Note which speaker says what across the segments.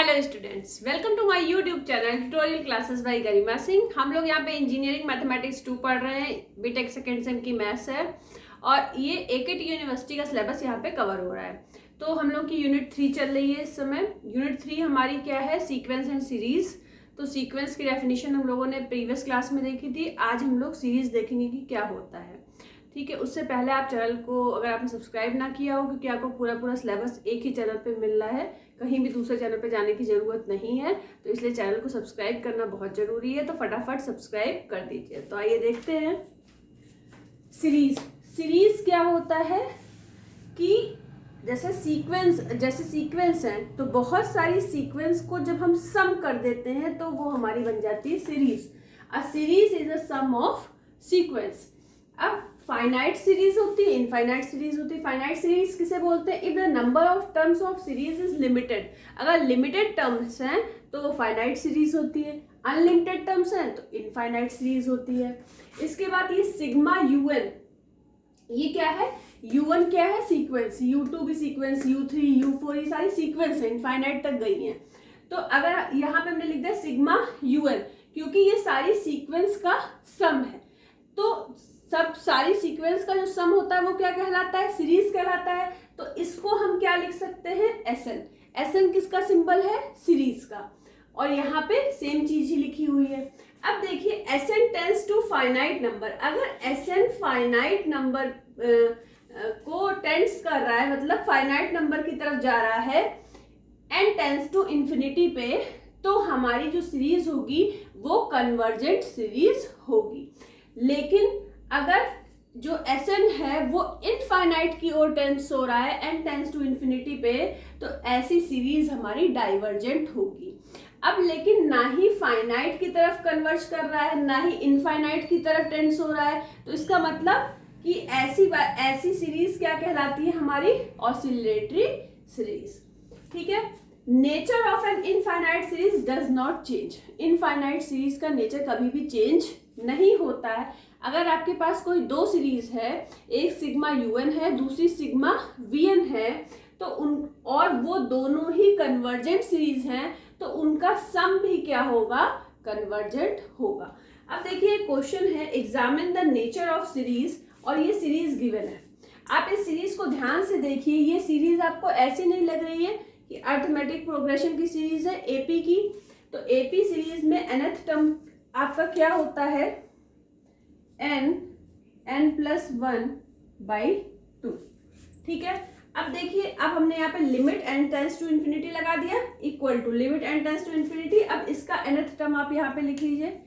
Speaker 1: Hello students, welcome to my YouTube channel tutorial classes by Garima Singh. हम लोग यहाँ पे इंजीनियरिंग मैथमेटिक्स 2 पढ़ रहे हैं। बीटेक सेकेंड सेम की मैथ्स है और ये एकेटी यूनिवर्सिटी का सिलेबस यहाँ पे कवर हो रहा है। तो हम लोग की यूनिट 3 चल रही है इस समय। यूनिट 3 हमारी क्या है? Sequence and series. तो सीक्वेंस की डेफिनेशन हम लोगों ने प्रीवियस क्लास में देखी थी। आज हम लोग सीरीज देखेंगे कि क्या होता है। ठीक है, उससे पहले आप चैनल को अगर आपने सब्सक्राइब ना किया हो, क्योंकि आपको पूरा सिलेबस एक ही चैनल पे मिल रहा है, कहीं भी दूसरे चैनल पे जाने की ज़रूरत नहीं है, तो इसलिए चैनल को सब्सक्राइब करना बहुत ज़रूरी है। तो फटाफट सब्सक्राइब कर दीजिए। तो आइए देखते हैं सीरीज। सीरीज क्या होता है कि जैसे सीक्वेंस है तो बहुत सारी सीक्वेंस को जब हम सम कर देते हैं तो वो हमारी बन जाती है series. A series is a sum of sequence. अब फाइनाइट सीरीज होती है, इनफाइनाइट सीरीज होती है। फाइनाइट सीरीज किसे बोलते हैं? If the number of terms of series is limited. अगर लिमिटेड टर्म्स हैं तो वो फाइनाइट सीरीज होती है, अनलिमिटेड टर्म्स हैं तो इनफाइनाइट सीरीज होती है। इसके बाद ये सिग्मा यूएन, ये क्या है? U1 क्या है? सीक्वेंस। U2 भी सीक्वेंस, U3, U4 ये सारी सीक्वेंस है, इनफाइनाइट तक गई हैं। तो अगर यहाँ पे हमने लिख दिया सिग्मा UN, क्योंकि ये सारी सीक्वेंस का सम है। तो सब सारी सीक्वेंस का जो सम होता है वो क्या कहलाता है? सीरीज कहलाता है। तो इसको हम क्या लिख सकते हैं? SN। SN किसका सिंबल है? सीरीज का। और यहाँ पे सेम चीज ही लिखी हुई है। अब देखिए SN tends to finite number. अगर SN फाइनाइट नंबर को टेंस कर रहा है, मतलब फाइनाइट नंबर की तरफ जा रहा है, n टेंस टू इंफिनिटी पे, तो हमारी जो सीरीज होगी वो कन्वर्जेंट सीरीज होगी। लेकिन अगर जो SN है वो इनफाइनाइट की ओर टेंस हो रहा है, n टेंस टू इंफिनिटी पे, तो ऐसी सीरीज हमारी डाइवर्जेंट होगी। अब लेकिन ना ही फाइनाइट की तरफ कन्वर्ज कर रहा है, ना ही इनफाइनाइट की तरफ टेंस हो रहा है, तो इसका मतलब कि ऐसी सीरीज क्या कहलाती है? हमारी ऑसिलेटरी सीरीज। ठीक है। Nature of an infinite series does not change. Infinite series का नेचर कभी भी चेंज नहीं होता है। अगर आपके पास कोई दो सीरीज है, एक सिग्मा UN है, दूसरी सिग्मा VN है, तो और वो दोनों ही कन्वर्जेंट सीरीज हैं, तो उनका सम भी क्या होगा? कन्वर्जेंट होगा। अब देखिए क्वेश्चन है, examine the nature of series, और ये सीरीज गिवन है। आप इस सीरीज को ध्यान से देखिए। ये सीरीज आपको ऐसी नहीं लग रही है कि अर्थमेटिक प्रोग्रेशन की सीरीज है, AP की। तो AP सीरीज में nth टर्म आपका क्या होता है? n+1/2। ठीक है। अब देखिए, अब हमने यहाँ पे limit n tends to infinity लगा दिया, equal to limit n tends to infinity. अब इसका nth टर्म आप यहाँ पे लिख लीजिए,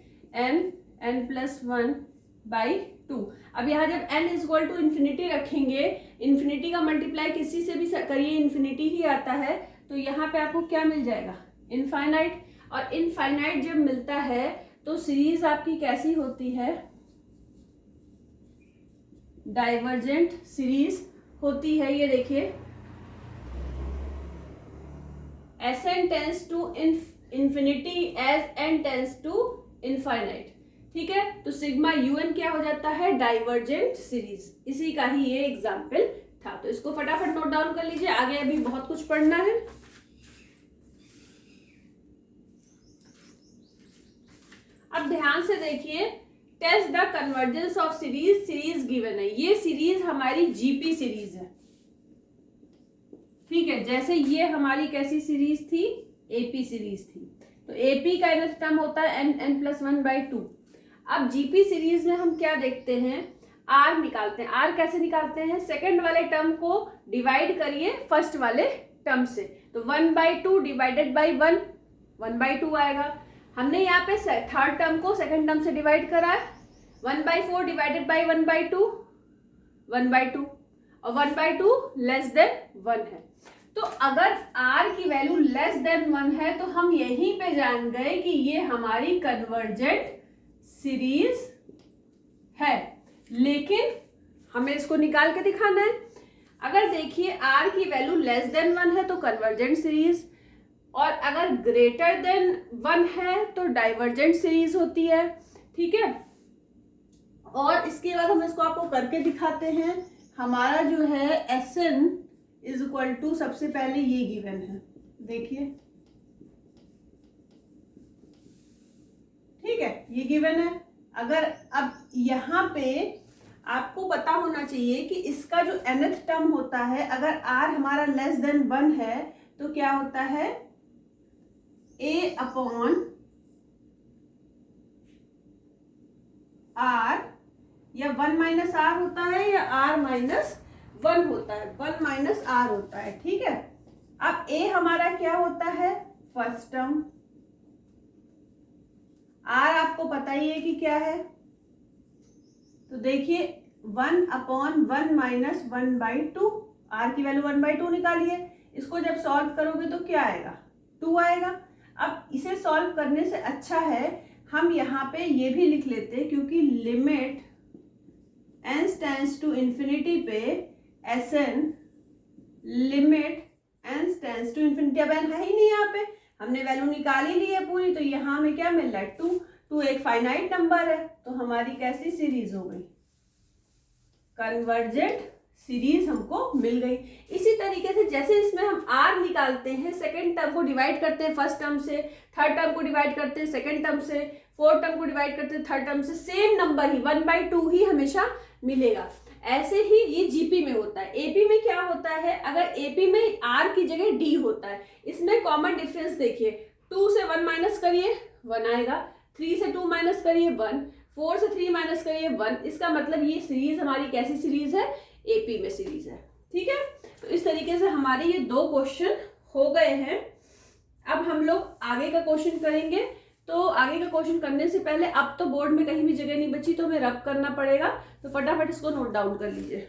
Speaker 1: n+1/2। अब यहाँ जब n इक्वल टू इन्फिनिटी रखेंगे, इन्फिनिटी का मल्टीप्लाई किसी से भी करिए इन्फिनिटी ही आता है, तो यहाँ पे आपको क्या मिल जाएगा? इनफाइनाइट। और इनफाइनाइट जब मिलता है तो सीरीज आपकी कैसी होती है? डाइवर्जेंट सीरीज होती है। ये देखिए, SN tends to infinity as n tends to infinite. ठीक है। तो सिग्मा UN क्या हो जाता है? Divergent series. इसी का ही ये एग्जाम्पल था। तो इसको फटाफट नोट डाउन कर लीजिए, आगे अभी बहुत कुछ पढ़ना है। अब ध्यान से देखिए, test the convergence of series. Series given है, ये सीरीज हमारी GP सीरीज है। ठीक है। जैसे ये हमारी कैसी सीरीज थी? AP सीरीज थी। तो AP का nth टर्म होता है n+1/2। अब GP सीरीज में हम क्या देखते हैं? R निकालते हैं। R कैसे निकालते हैं? सेकंड वाले टर्म को डिवाइड करिए फर्स्ट वाले टर्म से, तो 1/2 डिवाइडेड बाई 1, 1/2 आएगा। हमने यहाँ पे थर्ड टर्म को सेकंड टर्म से डिवाइड करा है, 1/4 डिवाइडेड बाई 1/2, 1/2, और 1/2 लेस देन 1 है। तो अगर R की वैल्यू लेस देन 1 है तो हम यहीं पे जान गए कि ये हमारी कन्वर्जेंट सीरीज है। लेकिन हमें इसको निकाल के दिखाना है। अगर देखिए R की वैल्यू लेस देन 1 है तो कन्वर्जेंट सीरीज, और अगर ग्रेटर देन 1 है तो डाइवर्जेंट सीरीज होती है। ठीक है। और इसके बाद हम इसको आपको करके दिखाते हैं। हमारा जो है SN इज इक्वल टू, सबसे पहले ये गिवन है, देखिए ठीक है, ये गिवन है। अगर अब यहाँ पे आपको पता होना चाहिए कि इसका जो nth टर्म होता है, अगर r हमारा लेस देन 1 है तो क्या होता है, a अपॉन r, या 1 माइनस आर होता है या r माइनस 1 होता है, 1 माइनस आर होता है, ठीक है। अब a हमारा क्या होता है, फर्स्ट टर्म, r आपको पता ही है कि क्या है, तो देखिए 1 अपॉन 1 माइनस 1/2, r की वैल्यू 1/2 निकालिए। इसको जब सॉल्व करोगे तो क्या आएगा, 2 आएगा। अब इसे सॉल्व करने से अच्छा है हम यहाँ पे ये भी लिख लेते, क्योंकि limit n tends to infinity पे Sn, limit n tends to infinity, अब n है ही नहीं यहाँ पे, हमने वैल्यू निकाल ही ली है पूरी, तो यहाँ हमें क्या मिल रहा है, 2। 2 एक फाइनाइट नंबर है, तो हमारी कैसी सीरीज हो गई, कन्वर्जेंट सीरीज हमको मिल गई। इसी तरीके से जैसे इसमें हम r निकालते हैं, सेकंड टर्म को डिवाइड करते हैं फर्स्ट टर्म से, थर्ड टर्म को डिवाइड करते हैं सेकंड टर्म से, फोर्थ टर्म को डिवाइड करते हैं थर्ड टर्म से, सेम नंबर ही 1/2 ही हमेशा मिलेगा। ऐसे ही ये जीपी में होता है। एपी में क्या होता है, अगर एपी में r की जगह d होता है, इसमें कॉमन डिफरेंस देखिए, 2 से 1 माइनस करिए 1 आएगा, 3 से 2 माइनस करिए 1, 4 से 3 माइनस करिए 1। इसका मतलब ये सीरीज हमारी कैसी सीरीज है, एपी में सीरीज है, ठीक है। तो इस तरीके से हमारे ये 2 क्वेश्चन हो गए हैं। अब हम लोग आगे का क्वेश्चन करेंगे। तो आगे का क्वेश्चन करने से पहले अब तो बोर्ड में कहीं भी जगह नहीं बची, तो हमें रब करना पड़ेगा, तो फटाफट इसको नोट डाउन कर लीजिए।